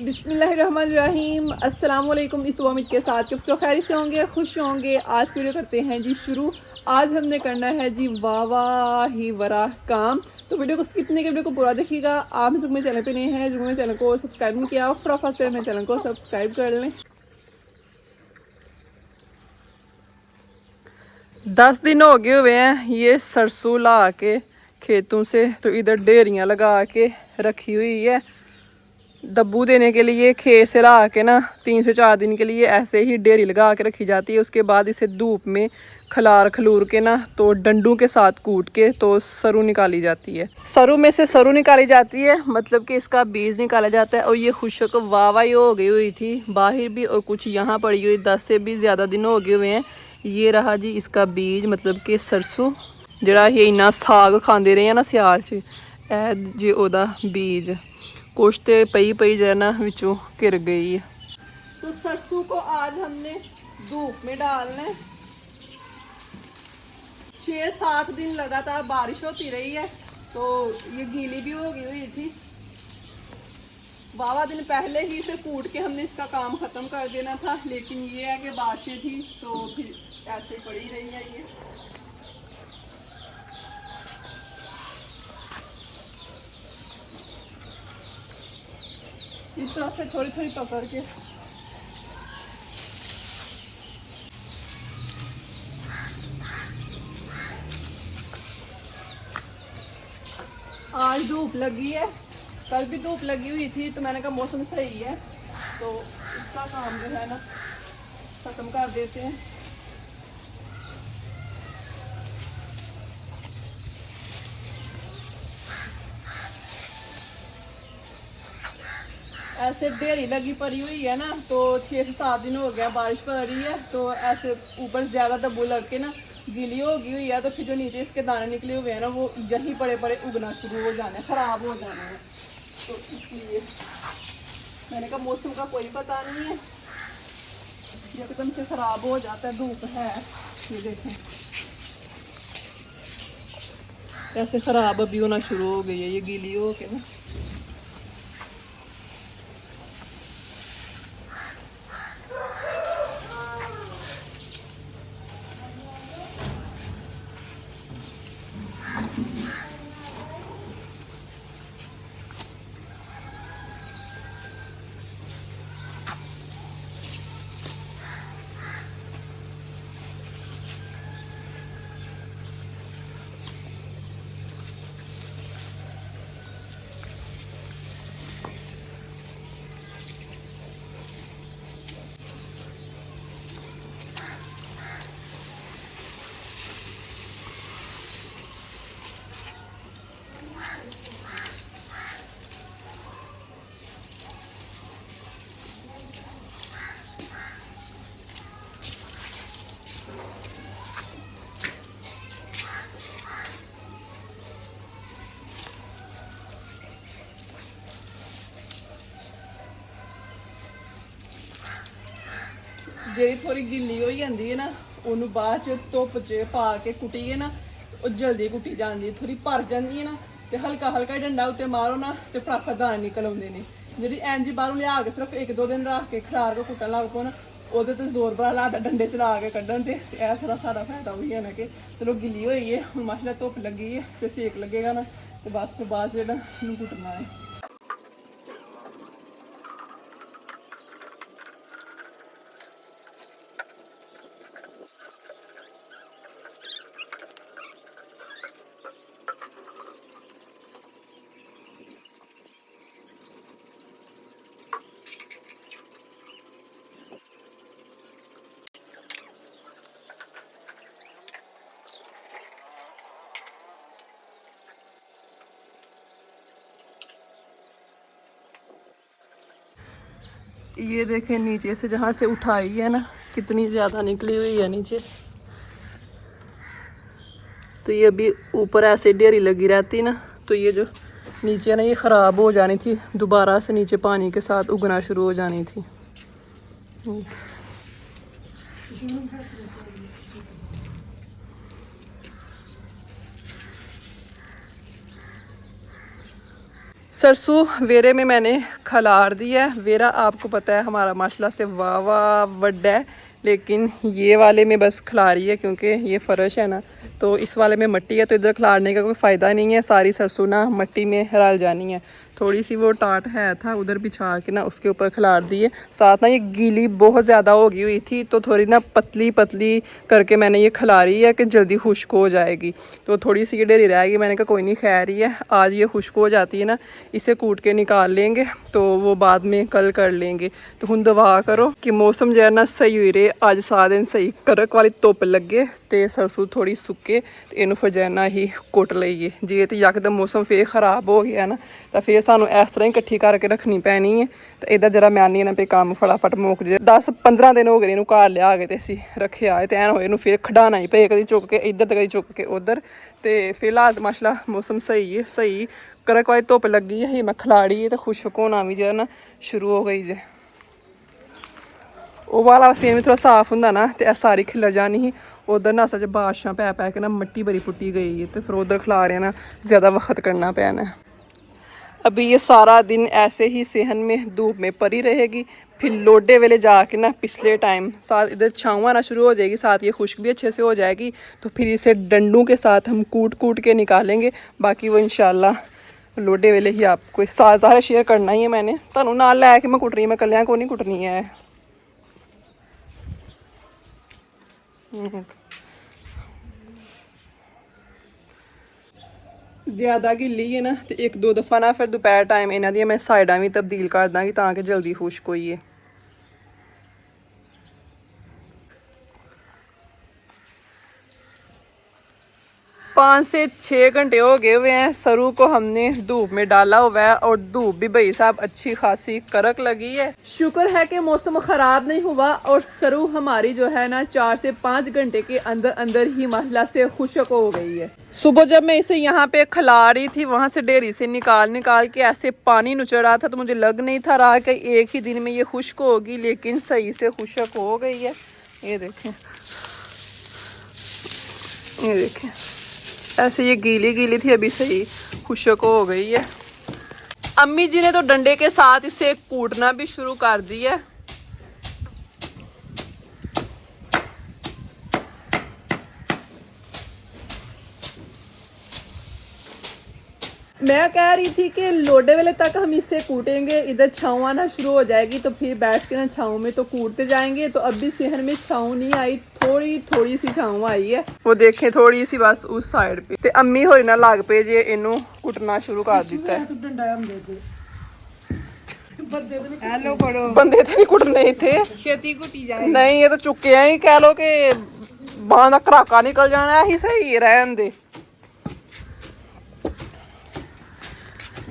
बिस्मिल्लाहिर्रहमानिर्रहीम अस्सलाम वालेकुम। इस उम्मीद के साथ कि सब खैर से होंगे, खुश होंगे। आज वीडियो करते हैं जी शुरू। आज हमने करना है जी वाह वाह ही वरा काम। तो वीडियो को स्किप नहीं कर, वीडियो को पूरा देखिएगा। आप जो मेरे चैनल पे नए हैं, जो मेरे चैनल को सब्सक्राइब नहीं किया, फटाफट से मेरे चैनल को सब्सक्राइब कर लें। 10 दिन हो गए हुए हैं ये सरसों ला के खेतों से, तो इधर ढेरियाँ लगा के रखी हुई है दब्बू देने के लिए। खेत से ला के ना 3 से 4 दिन के लिए ऐसे ही ढेरी लगा के रखी जाती है। उसके बाद इसे धूप में खलूर के ना तो डंडों के साथ कूट के तो सरु निकाली जाती है। सरु में से सरु निकाली जाती है, मतलब कि इसका बीज निकाला जाता है। और ये खुशक वाहवाही हो गई हुई थी बाहर भी, और कुछ यहाँ पड़ी हुई 10 से भी ज़्यादा दिन हो गए हुए हैं। ये रहा जी इसका बीज, मतलब कि सरसों जरा ये इन्ना साग खाते रहे हैं ना सियाल च, जी ओदा बीज कुछ तो पई पई जो है ना विचों गिर गई है। तो सरसों को आज हमने धूप में डालना है। 6-7 दिन लगातार बारिश होती रही है, तो ये गीली भी हो गई हुई थी। 12 दिन पहले ही इसे कूट के हमने इसका काम खत्म कर देना था, लेकिन ये है कि बारिशें थी तो फिर ऐसे पड़ी रही है ये। इस तरह से थोड़ी थोड़ी पकड़ के आज धूप लगी है, कल भी धूप लगी हुई थी, तो मैंने कहा मौसम सही है तो इसका काम जो है ना खत्म कर देते हैं। ऐसे ढेरी लगी पड़ी हुई है ना, तो 6 से 7 दिन हो गया बारिश पड़ रही है, तो ऐसे ऊपर ज़्यादा दब्बू लग के ना गीली हो गई हुई है। तो फिर जो नीचे इसके दाने निकले हुए हैं ना, वो यहीं बड़े बड़े उगना शुरू हो जाने, ख़राब हो जाने हैं। तो इसलिए मैंने कहा मौसम का कोई पता नहीं है, एकदम से ख़राब हो जाता है। धूप है, ये देखें ऐसे ख़राब अभी होना शुरू हो गई है ये गीली हो के ना। ਜਿਹੜੀ थोड़ी गिल्ली हो जाती है ना, ਉਹਨੂੰ बाद धुप च पा के कुटीए ना, जल्दी कुटी जाती है। थोड़ी भर जाती है ना, तो हल्का हल्का डंडा उत्ते मारो ना, तो फटाफट दाने निकल आते हैं। जी इंज बाहरों लिया के सिर्फ 1-2 दिन रख के खरार के कुटन लग पो ना, वो तो जोर बड़ा लादा डंडे चला के कढ़न। तो यह थोड़ा सारा फायदा भी है ना कि चलो गिल्ली हुई है, हम माशाल्लाह धुप लगी है तो सेक लगेगा ना, तो बस फिर बाद जो कुटना है। ये देखें नीचे से जहाँ से उठाई है ना, कितनी ज़्यादा निकली हुई है नीचे। तो ये अभी ऊपर ऐसे ढेरी लगी रहती ना, तो ये जो नीचे ना ये ख़राब हो जानी थी, दोबारा से नीचे पानी के साथ उगना शुरू हो जानी थी। सरसों वेरे में मैंने खलार दी है। वेरा आपको पता है हमारा माशाल्लाह से वाह वाह बड़ा है, लेकिन ये वाले में बस खिलारी है क्योंकि ये फर्श है ना, तो इस वाले में मिट्टी है, तो इधर खिलारने का कोई फ़ायदा नहीं है। सारी सरसों ना मिट्टी में रल जानी है। थोड़ी सी वो टाट है था उधर बिछा के ना उसके ऊपर खिलार दी है। साथ ना ये गीली बहुत ज़्यादा हो गई हुई थी, तो थोड़ी ना पतली पतली करके मैंने ये खिलारी है कि जल्दी खुश्क हो जाएगी। तो थोड़ी सी ये ढेरी रहेगी, मैंने कहा कोई नहीं खैर ही है, आज ये खुश्क हो जाती है ना, इसे कूट के निकाल लेंगे तो वो बाद में कल कर लेंगे। तो हुण दुआ करो कि मौसम जो है ना सही हुई रहे, अज सारा दिन सही कड़क वाली धुप लगे तो सरसों थोड़ी सुके तो इनू फिर जैना ही कुट लीए। जे तो यकदम मौसम फिर खराब हो गया ना तो फिर सानू इस तरह ही इकट्ठी करके रखनी पैनी है। तो इधर जरा मैनी ना पे काम फटाफट मुक जाए। 10-15 दिन हो गए इनू घर लिया के असी रखे आए तो एन होए फिर खडाना ही पे, कभी चुक के इधर तो कभी चुक के उधर। तो फिलहाल माशाल्लाह मौसम सही है, सही कड़क वाली धुप लगी है। मैं खिलाड़ी तो खुशक होना भी जो है ना शुरू हो गई जे। वो वाला सेम भी थोड़ा साफ होंगे ना तो सारी खिलर जानी ही। उधर ना असल बारिशां पै पै के ना मिट्टी बड़ी पुट्टी गई है, तो फिर उधर खिला रहे ना ज़्यादा वक्त करना पैना है। अभी ये सारा दिन ऐसे ही सेहन में धूप में पड़ी रहेगी, फिर लोडे वेले जाके ना पिछले टाइम साथ इधर छाँव आना शुरू हो जाएगी, साथ ये खुश्क भी अच्छे से हो जाएगी। तो फिर इसे डंडों के साथ हम कूट कूट के निकालेंगे। बाकी वो इंशाल्लाह लोडे वेले ही आपको सारा शेयर करना ही है। मैंने तुहानू नाल लैके मैं कुट रही, मैं कलियां को नहीं कुटनी है। ज़्यादा गिल्ली है ना तो 1-2 दफ़ा ना फिर दोपहर टाइम इन्हां दी मैं साइडां भी तब्दील कर दांगी ताकि जल्दी खुश्क होइए। 5 से 6 घंटे हो गए हुए हैं। सरू को हमने धूप में डाला हुआ है और धूप भी भाई साहब अच्छी खासी कड़क लगी है। शुक्र है कि मौसम ख़राब नहीं हुआ और सरू हमारी जो है ना 4 से 5 घंटे के अंदर अंदर ही माशाल्लाह से खुश्क हो गई है। सुबह जब मैं इसे यहाँ पे खिला रही थी, वहाँ से डेयरी से निकाल के ऐसे पानी नुचड़ रहा था, तो मुझे लग नहीं था रहा कि एक ही दिन में ये खुश्क होगी, लेकिन सही से खुश्क हो गई है। ये देखें, ये देखें, ऐसे ये गीली गीली थी, अभी सही खुश्क हो गई है। अम्मी जी ने तो डंडे के साथ इसे कूटना भी शुरू कर दी है। मैं कह रही थी कि लोडे वेले तक हम इसे कूटेंगे, इधर छाँव आना शुरू हो जाएगी तो फिर बैठ के ना छाँव में तो कूटते जाएंगे। तो अभी सेहन में छाँव नहीं आई, थोड़ी थोड़ी सी छाँव आई है, वो देखें थोड़ी सी बस उस साइड पे। ते अम्मी होरी ना लग पे जे इनू कुटना शुरू कर दिता है। बंदे तो नहीं कुटने थे, नहीं ये तो चुके हैं ही, कह लो कि बांह दा घराका निकल जाना ही, सही रहन दे।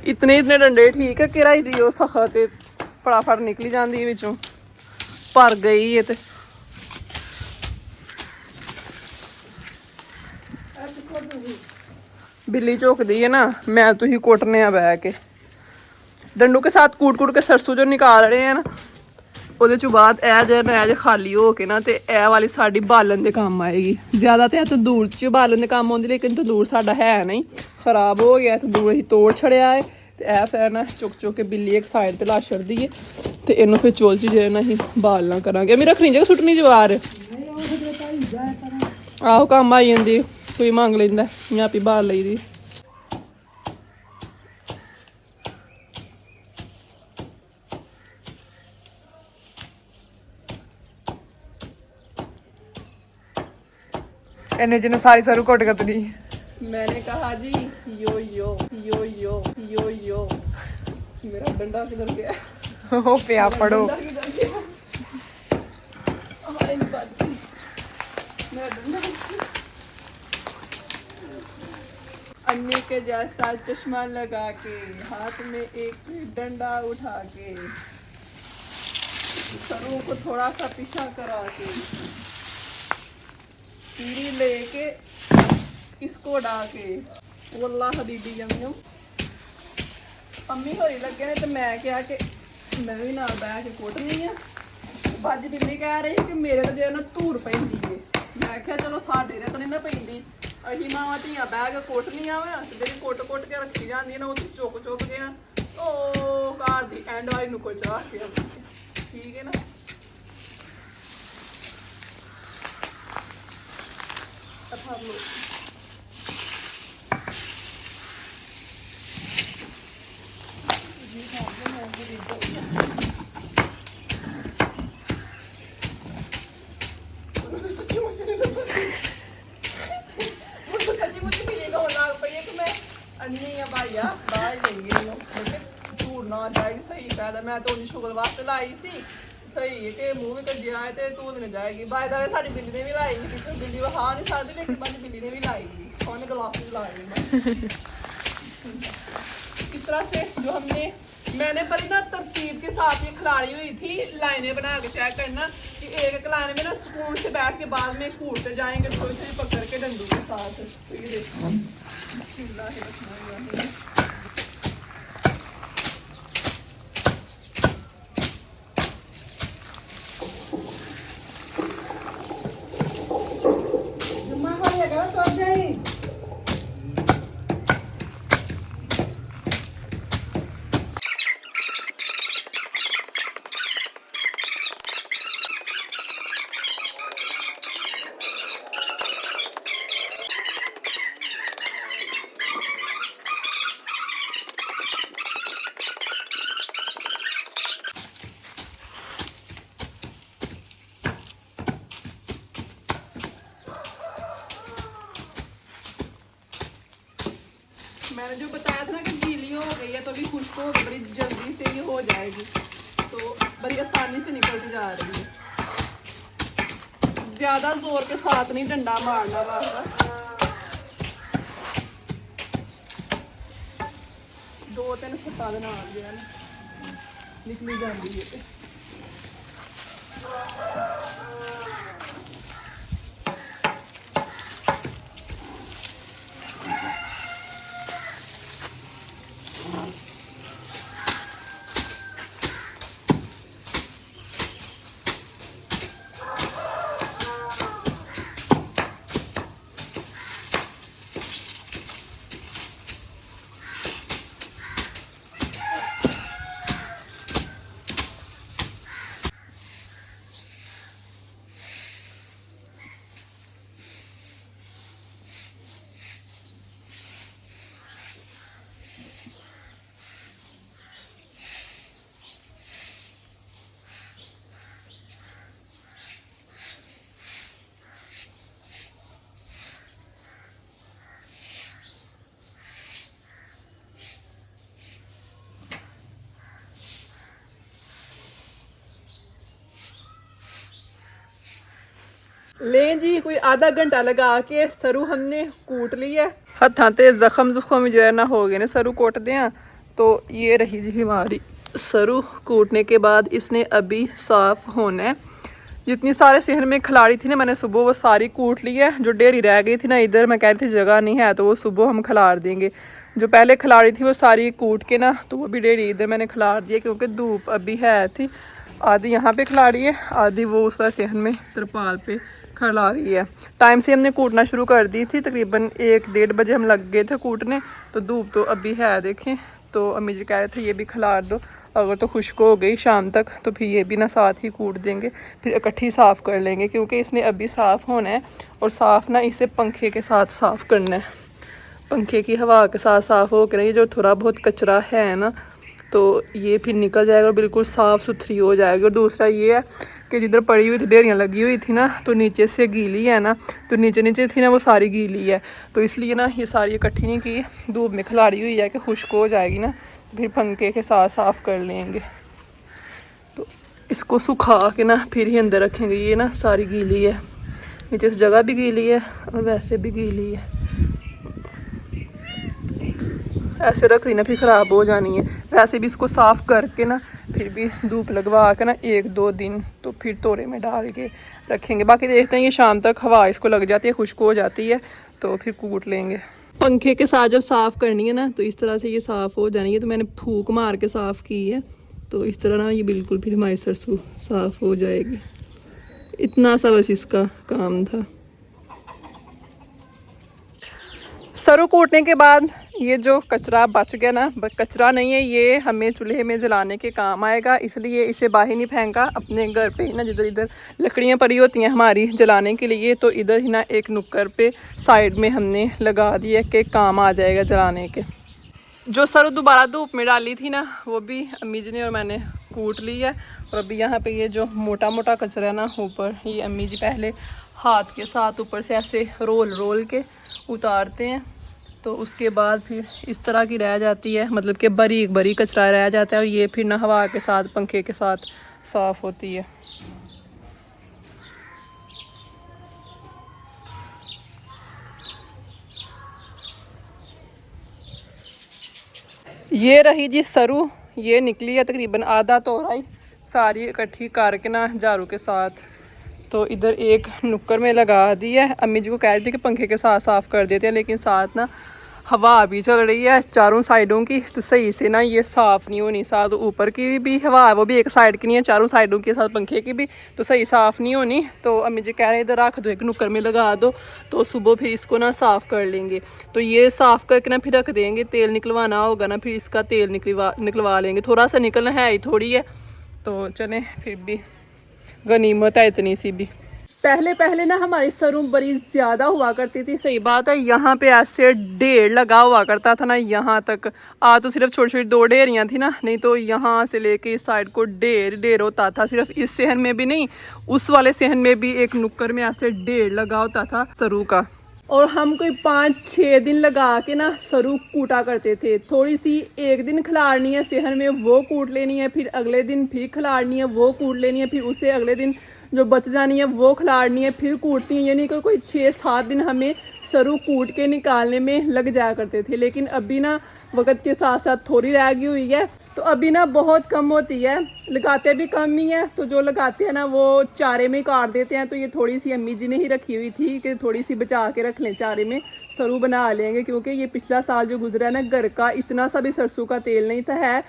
इतने डंडे ठीक है कि राइडियो सखत फटाफट निकली जाती विचों, भर गई है। बिल्ली झोंकदी है ना, मैं तो ही कुटने आ बह के डंडू के साथ कूट कूट के सरसों जो निकाल रहे हैं ना, ਉਹਦੇ ਚੋਂ ਬਾਅਦ ਇਹ ਜੇ ਖਾਲੀ ਹੋ ਕੇ ਨਾ ਤੇ ਇਹ ਵਾਲੀ ਸਾਡੀ ਬਾਲਣ ਦੇ ਕੰਮ ਆਏਗੀ। ਜ਼ਿਆਦਾ ਤੇ ਤੰਦੂਰ 'ਚ ਬਾਲਣ ਦੇ ਕੰਮ ਆਉਂਦੀ, ਲੇਕਿਨ ਤੰਦੂਰ ਸਾਡਾ ਹੈ ਨਹੀਂ, ਖਰਾਬ ਹੋ ਗਿਆ ਤੰਦੂਰ, ਅਸੀਂ ਤੋੜ ਛੜਿਆ ਹੈ। ਤੇ ਇਹ ਫਿਰ ਨਾ ਚੁੱਕ ਕੇ ਬਿੱਲੀ ਇੱਕ ਸਾਈਡ ਤੇ ਲਾ ਛੱਡਦੀ ਹੈ ਤੇ ਇਹਨੂੰ ਫਿਰ ਚੋਲ 'ਚ ਜੇ ਨਾ ਅਸੀਂ ਬਾਲਣਾ ਕਰਾਂਗੇ। ਮੇਰੀ ਰੱਖਣੀ ਜਗ੍ਹਾ ਸੁੱਟਣੀ ਜਵਾਰ ਆਹੋ ਕੰਮ ਆਈ ਜਾਂਦੀ, ਕੋਈ ਮੰਗ ਲੈਂਦਾ ਜਾਂ ਆਪੀ ਬਾਲ ਲਈਦੀ। एने जिन्हें सारी सारू कोट कतनी। मैंने कहा जी यो यो यो यो यो यो, मेरा डंडा किधर गया? हो पे आप पढ़ो। अन्नी के जैसा चश्मा लगा के, हाथ में एक डंडा उठा के, सरू को थोड़ा सा पीछा करा के, पीरी लेके इसको डाके, वल्लाह हबीबी यम यम। अम्मी होरी लगे ने तो मैं क्या कि मैं भी नाल बह के कुटनी है। बाजी बिल्ली कह रही कि मेरे तो जो ना धूर पैंदी है, मैं क्या चलो साडे ते नहीं ना पैंदी, असीं मावां धियां बह के कुटनियां वा, ਜਿਹੜੀ ਕੁੱਟ ਕੇ ਰੱਖੀ ਜਾਂਦੀ ਨਾ, ਉੱਥੇ ਚੁੱਕ ਕੇ ਨਾ ओ कार दी एंड वाली नुक्कड़ चढ़ा के ठीक है ना। अब लो सच्ची मुझे नहीं लगता, मुझे सच्ची मुझे मिलेगा होना रुपये कि मैं अन्नी या भाइया बाहर लेंगे झूठ ना जाएगी। सही फायदा मैं तो शुगर वास्ते लाई सी सही है कि मूँह भी कजिया है तो तू भी नहीं जाएगी। बाय द वे साड़ी बिल्ली ने भी लाई पिछले बिल्ली वहा नहीं सकती लेकिन बाद बिल्ली ने भी लाई कौन ग्लासेस लाई। इस तरह से जो हमने मैंने पर ना तरतीब के साथ ये खिलाड़ी हुई थी लाइनें बना के चेक करना कि एक एक लाइन में ना सुकून से बैठ के बाद में कूटते जाएंगे थोड़ी थोड़ी पकड़ के डंडू के साथ। तो ये देखो मैंने जो बताया था ना कि गीली हो गई है तो अभी खुश्क हो गई, बड़ी जल्दी से ये हो जाएगी तो बड़ी आसानी से निकलती जा रही है। ज्यादा जोर के साथ नहीं डंडा मारना बस, 2-3 सप्ताह बना दिया निकली जाती है। ले जी कोई आधा घंटा लगा के सरू हमने कूट लिया। हथा ते जख्म जुख्म जो है ना हो गए ने सरू कोटते हैं। तो ये रही जी हमारी सरू कूटने के बाद इसने अभी साफ होना है। जितनी सारे सेहन में खिलाड़ी थी ना मैंने सुबह वो सारी कूट ली है। जो डेरी रह गई थी ना इधर मैं कह रही थी जगह नहीं है तो वो सुबह हम खिलार देंगे। जो पहले खिलाड़ी थी वो सारी कूट के ना तो वो भी डेरी इधर मैंने खिलार दिया क्योंकि धूप अभी है थी। आधी यहाँ पे खिलाड़ी है आधी वो उस वाले सेहन में तिरपाल पे खिला रही है। टाइम से हमने कूटना शुरू कर दी थी, तकरीबन 1-1:30 बजे हम लग गए थे कूटने। तो धूप तो अभी है देखें। तो अम्मी जी कह रहे थे ये भी खिलार दो, अगर तो खुश्क हो गई शाम तक तो फिर ये भी ना साथ ही कूट देंगे, फिर इकट्ठी साफ़ कर लेंगे क्योंकि इसने अभी साफ़ होना है। और साफ़ ना इसे पंखे के साथ साफ़ करना है, पंखे की हवा के साथ साफ़ हो कर ये जो थोड़ा बहुत कचरा है ना तो ये फिर निकल जाएगा और बिल्कुल साफ़ सुथरी हो जाएगी। और दूसरा ये है कि जिधर पड़ी हुई थी ढेरियाँ लगी हुई थी ना तो नीचे से गीली है ना, तो नीचे नीचे थी ना वो सारी गीली है। तो इसलिए ना ये सारी इकट्ठी नहीं की, धूप में खिलाड़ी हुई है कि खुश्क हो जाएगी ना फिर पंखे के साथ साफ़ कर लेंगे। तो इसको सुखा के ना फिर ही अंदर रखेंगे। ये ना सारी गीली है, नीचे से जगह भी गीली है और वैसे भी गीली है। ऐसे रख ली ना फिर ख़राब हो जानी है। वैसे भी इसको साफ़ करके ना फिर भी धूप लगवा के ना 1-2 दिन तो फिर तोरे में डाल के रखेंगे। बाकी देखते हैं ये शाम तक हवा इसको लग जाती है, खुश्क हो जाती है तो फिर कूट लेंगे। पंखे के साथ जब साफ़ करनी है ना तो इस तरह से ये साफ़ हो जानी है। तो मैंने फूक मार के साफ़ की है तो इस तरह ना ये बिल्कुल फिर हमारी सरसों साफ़ हो जाएगी। इतना सा बस इसका काम था। सरू कूटने के बाद ये जो कचरा बच गया ना, कचरा नहीं है ये, हमें चूल्हे में जलाने के काम आएगा, इसलिए इसे बाहर नहीं फेंका। अपने घर पे ही ना जिधर इधर लकड़ियाँ पड़ी होती हैं हमारी जलाने के लिए, तो इधर ही ना एक नुक्कर पे साइड में हमने लगा दिया कि काम आ जाएगा जलाने के। जो सरु दोबारा धूप में डाली थी ना, वो भी अम्मी जी ने और मैंने कूट ली है। और अभी यहाँ पे ये जो मोटा मोटा कचरा है ना ऊपर, ये अम्मी जी पहले हाथ के साथ ऊपर से ऐसे रोल रोल के उतारते हैं, तो उसके बाद फिर इस तरह की रह जाती है, मतलब कि बारीक बारीक कचरा रह जाता है, और ये फिर ना हवा के साथ पंखे के साथ साफ़ होती है। ये रही जी सरु, ये निकली है तकरीबन आधा तोराई, सारी इकट्ठी करके ना झाड़ू के साथ तो इधर एक नुक्कर में लगा दी है। अम्मी जी को कह रही थी कि पंखे के साथ साफ़ कर देते हैं, लेकिन साथ ना हवा भी चल रही है चारों साइडों की, तो सही से ना ये साफ़ नहीं होनी। साथ ऊपर की भी हवा है, वो भी एक साइड की नहीं है, चारों साइडों के साथ पंखे की भी, तो सही साफ़ नहीं होनी। तो अम्मी जी कह रहे हैं इधर रख दो, एक नुक्कर में लगा दो, तो सुबह फिर इसको ना साफ़ कर लेंगे। तो ये साफ़ करके ना फिर रख देंगे, तेल निकलवाना होगा ना, फिर इसका तेल निकलवा लेंगे। थोड़ा सा निकलना है ही थोड़ी है, तो चले फिर भी गनीमत है इतनी सी भी। पहले पहले ना हमारी सरु बड़ी ज़्यादा हुआ करती थी, सही बात है। यहाँ पे ऐसे ढेर लगा हुआ करता था ना, यहाँ तक आ तो सिर्फ छोटी छोटी 2 ढेरियाँ थी ना, नहीं तो यहाँ से लेके इस साइड को ढेर ढेर होता था। सिर्फ इस सहन में भी नहीं, उस वाले सहन में भी एक नुक्कर में ऐसे ढेर लगा होता था सरु का। और हम कोई 5-6 दिन लगा के ना सरु कूटा करते थे। थोड़ी सी एक दिन खिलाड़नी है सेहन में, वो कूट लेनी है, फिर अगले दिन फिर खिलाड़नी है, वो कूट लेनी है, फिर उसे अगले दिन जो बच जानी है वो खिलाड़नी है, फिर कूटनी है। यानी कि कोई 6-7 दिन हमें सरु कूट के निकालने में लग जाया करते थे। लेकिन अभी ना वक्त के साथ साथ थोड़ी रह गई हुई है, तो अभी ना बहुत कम होती है, लगाते भी कम ही है। तो जो लगाते हैं ना वो चारे में काट देते हैं। तो ये थोड़ी सी अम्मी जी ने ही रखी हुई थी कि थोड़ी सी बचा के रख लें, चारे में सरु बना लेंगे। क्योंकि ये पिछला साल जो गुजरा है ना, घर का इतना सा भी सरसों का तेल नहीं था है।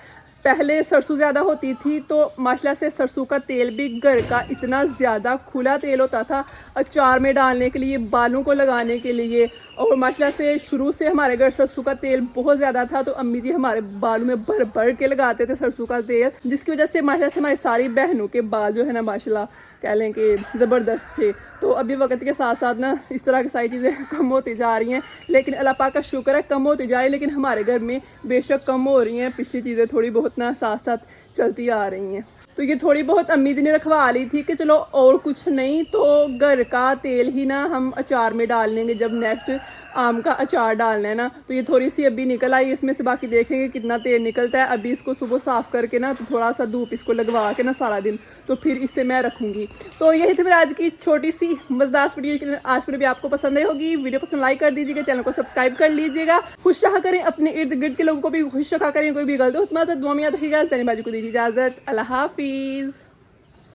पहले सरसों ज़्यादा होती थी, तो माशाल्लाह से सरसों का तेल भी घर का इतना ज़्यादा खुला तेल होता था, अचार में डालने के लिए, बालों को लगाने के लिए। और माशाल्लाह से शुरू से हमारे घर सरसों का तेल बहुत ज़्यादा था, तो अम्मी जी हमारे बालों में भर भर के लगाते थे सरसों का तेल, जिसकी वजह से माशाल्लाह से हमारी सारी बहनों के बाल जो है ना माशाल्लाह कह लें कि ज़बरदस्त थे। तो अभी वक्त के साथ साथ ना इस तरह की सारी चीज़ें कम होती जा रही हैं, लेकिन अल्लाह पाक का शुक्र है कम होती जा रही है। लेकिन हमारे घर में बेशक कम हो रही हैं, पिछली चीज़ें थोड़ी बहुत ना साथ साथ चलती आ रही हैं। तो ये थोड़ी बहुत अम्मी जी ने रखवा ली थी कि चलो और कुछ नहीं तो घर का तेल ही ना हम अचार में डाल लेंगे, जब नेक्स्ट आम का अचार डालना है ना। तो ये थोड़ी सी अभी निकल आई इसमें से, बाकी देखेंगे कितना तेल निकलता है। अभी इसको सुबह साफ़ करके ना तो थोड़ा सा धूप इसको लगवा के ना सारा दिन, तो फिर इससे मैं रखूँगी। तो यही थी मेरी आज की छोटी सी मज़ेदार वीडियो। आज की वीडियो आपको पसंद आई होगी, वीडियो पसंद लाइक कर दीजिएगा, चैनल को सब्सक्राइब कर लीजिएगा। खुश रहा करें, अपने इर्द गिर्द के लोगों को भी खुश रखा करें, कोई भी गलत हो दुआ में याद रखिएगा। सनी बाजू को दीजिए इजाज़त, अल्लाह हाफिज़।